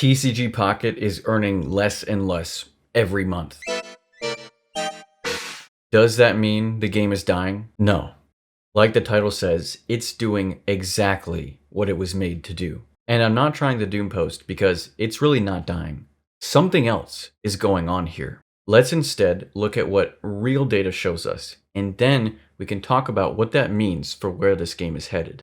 TCG Pocket is earning less and less every month. Does that mean the game is dying? No. Like the title says, it's doing exactly what it was made to do. And I'm not trying to doom post because it's really not dying. Something else is going on here. Let's instead look at what real data shows us, and then we can talk about what that means for where this game is headed.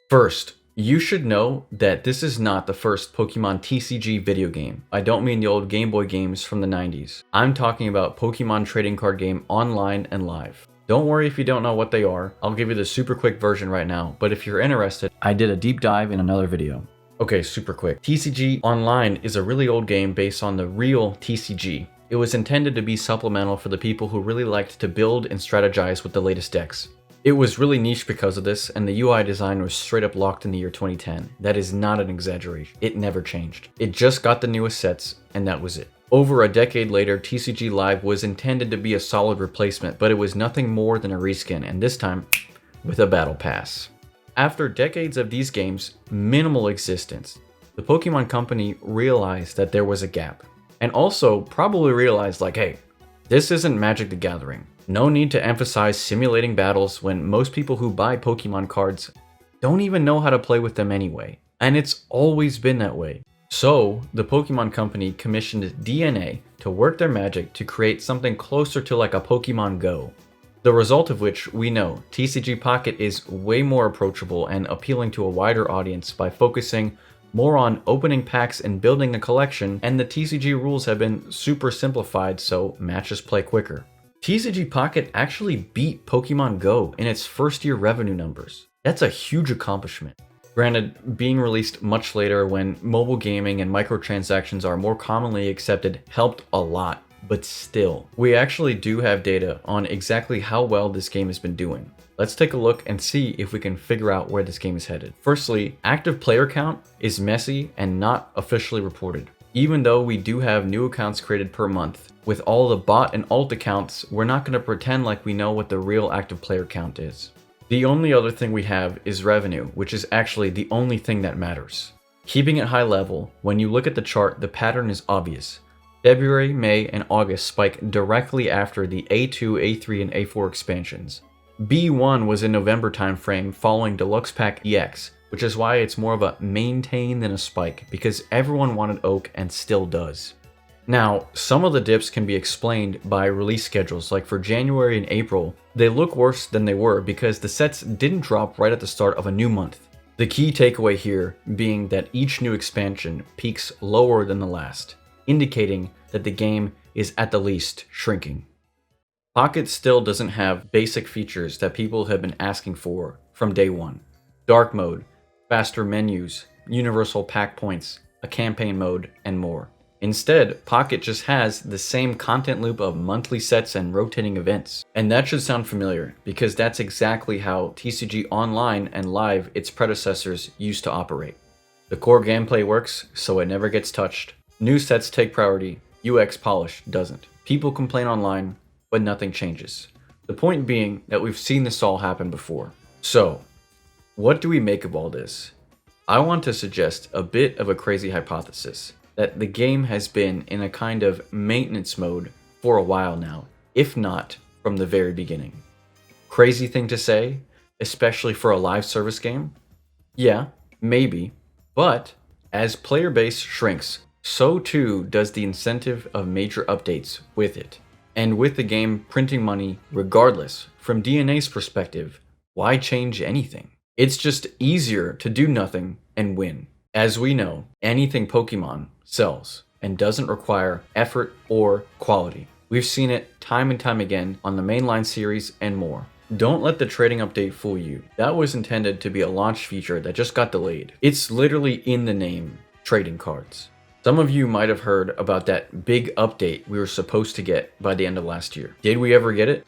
First, you should know that this is not the first Pokemon TCG video game. I don't mean the old Game Boy games from the 90s. I'm talking about Pokemon trading card game online and live. Don't worry if you don't know what they are. I'll give you the super quick version right now, but if you're interested, I did a deep dive in another video. Okay, super quick. TCG Online is a really old game based on the real TCG. It was intended to be supplemental for the people who really liked to build and strategize with the latest decks. It was really niche because of this, and the UI design was straight up locked in the year 2010. That is not an exaggeration. It never changed. It just got the newest sets, and that was it. Over a decade later, TCG Live was intended to be a solid replacement, but it was nothing more than a reskin, and this time, with a battle pass. After decades of these games' minimal existence, the Pokemon Company realized that there was a gap. And also probably realized like, hey, this isn't Magic the Gathering. No need to emphasize simulating battles when most people who buy Pokemon cards don't even know how to play with them anyway. And it's always been that way. So, the Pokemon Company commissioned DeNA to work their magic to create something closer to like a Pokemon Go. The result of which we know, TCG Pocket is way more approachable and appealing to a wider audience by focusing more on opening packs and building a collection, and the TCG rules have been super simplified so matches play quicker. TCG Pocket actually beat Pokemon Go in its first year revenue numbers. That's a huge accomplishment. Granted, being released much later when mobile gaming and microtransactions are more commonly accepted helped a lot, but still. We actually do have data on exactly how well this game has been doing. Let's take a look and see if we can figure out where this game is headed. Firstly, active player count is messy and not officially reported. Even though we do have new accounts created per month, with all the bot and alt accounts, we're not going to pretend like we know what the real active player count is. The only other thing we have is revenue, which is actually the only thing that matters. Keeping it high level, when you look at the chart, the pattern is obvious. February, May, and August spike directly after the A2, A3, and A4 expansions. B1 was in November timeframe following Deluxe Pack EX, which is why it's more of a maintain than a spike, because everyone wanted Oak and still does. Now, some of the dips can be explained by release schedules, like for January and April, they look worse than they were because the sets didn't drop right at the start of a new month. The key takeaway here being that each new expansion peaks lower than the last, indicating that the game is at the least shrinking. Pocket still doesn't have basic features that people have been asking for from day one. Dark mode, faster menus, universal pack points, a campaign mode, and more. Instead, Pocket just has the same content loop of monthly sets and rotating events. And that should sound familiar, because that's exactly how TCG Online and Live, its predecessors, used to operate. The core gameplay works, so it never gets touched. New sets take priority, UX polish doesn't. People complain online, but nothing changes. The point being that we've seen this all happen before. So, what do we make of all this? I want to suggest a bit of a crazy hypothesis, that the game has been in a kind of maintenance mode for a while now, if not from the very beginning. Crazy thing to say, especially for a live service game? Yeah, maybe, but as player base shrinks, so too does the incentive of major updates with it. And with the game printing money regardless, from DeNA's perspective, why change anything? It's just easier to do nothing and win. As we know, anything Pokemon sells and doesn't require effort or quality. We've seen it time and time again on the mainline series and more. Don't let the trading update fool you. That was intended to be a launch feature that just got delayed. It's literally in the name, trading cards. Some of you might have heard about that big update we were supposed to get by the end of last year. Did we ever get it?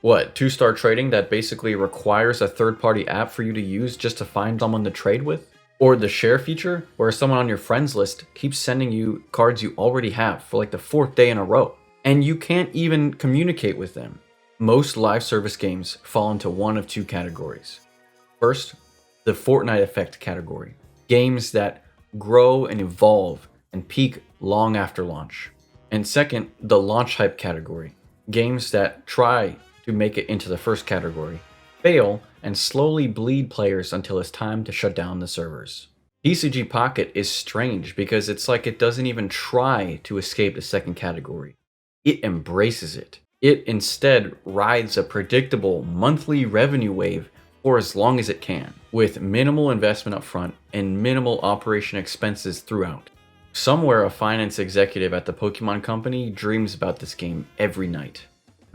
What, 2-star trading that basically requires a third-party app for you to use just to find someone to trade with? Or the share feature, where someone on your friends list keeps sending you cards you already have for like the 4th day in a row, and you can't even communicate with them. Most live service games fall into one of two categories. First, the Fortnite effect category. Games that grow and evolve and peak long after launch. And second, the launch hype category. Games that try to make it into the first category, fail, and slowly bleed players until it's time to shut down the servers. TCG Pocket is strange because it's like it doesn't even try to escape the second category. It embraces it. It instead rides a predictable monthly revenue wave for as long as it can, with minimal investment up front and minimal operation expenses throughout. Somewhere a finance executive at the Pokemon Company dreams about this game every night.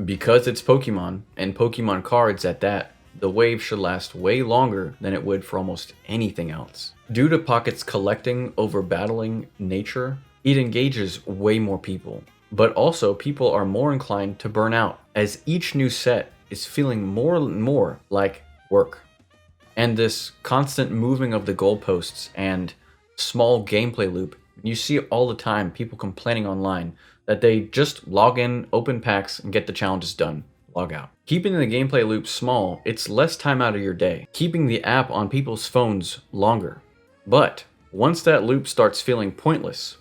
Because it's Pokemon, and Pokemon cards at that, the wave should last way longer than it would for almost anything else. Due to Pocket's collecting over battling nature, it engages way more people. But also, people are more inclined to burn out, as each new set is feeling more and more like work. And this constant moving of the goalposts and small gameplay loop, you see all the time people complaining online that they just log in, open packs, and get the challenges done. Log out. Keeping the gameplay loop small, it's less time out of your day. Keeping the app on people's phones longer. But once that loop starts feeling pointless,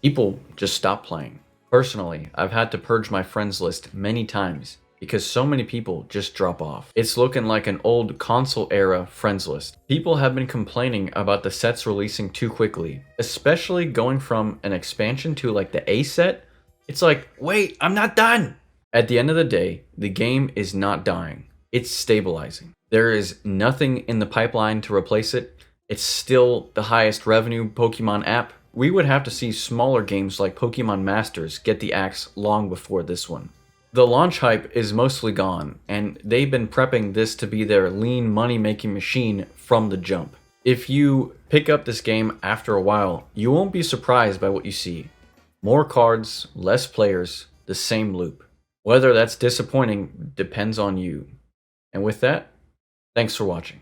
people just stop playing. Personally, I've had to purge my friends list many times because so many people just drop off. It's looking like an old console era friends list. People have been complaining about the sets releasing too quickly, especially going from an expansion to like the A set. It's like, wait, I'm not done. At the end of the day, the game is not dying. It's stabilizing. There is nothing in the pipeline to replace it. It's still the highest revenue Pokemon app. We would have to see smaller games like Pokemon Masters get the axe long before this one. The launch hype is mostly gone, and they've been prepping this to be their lean money-making machine from the jump. If you pick up this game after a while, you won't be surprised by what you see. More cards, less players, the same loop. Whether that's disappointing depends on you. And with that, thanks for watching.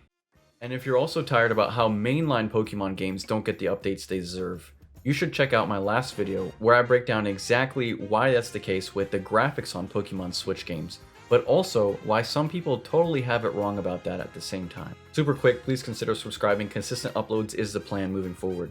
And if you're also tired about how mainline Pokemon games don't get the updates they deserve, you should check out my last video where I break down exactly why that's the case with the graphics on Pokemon Switch games, but also why some people totally have it wrong about that at the same time. Super quick, please consider subscribing. Consistent uploads is the plan moving forward.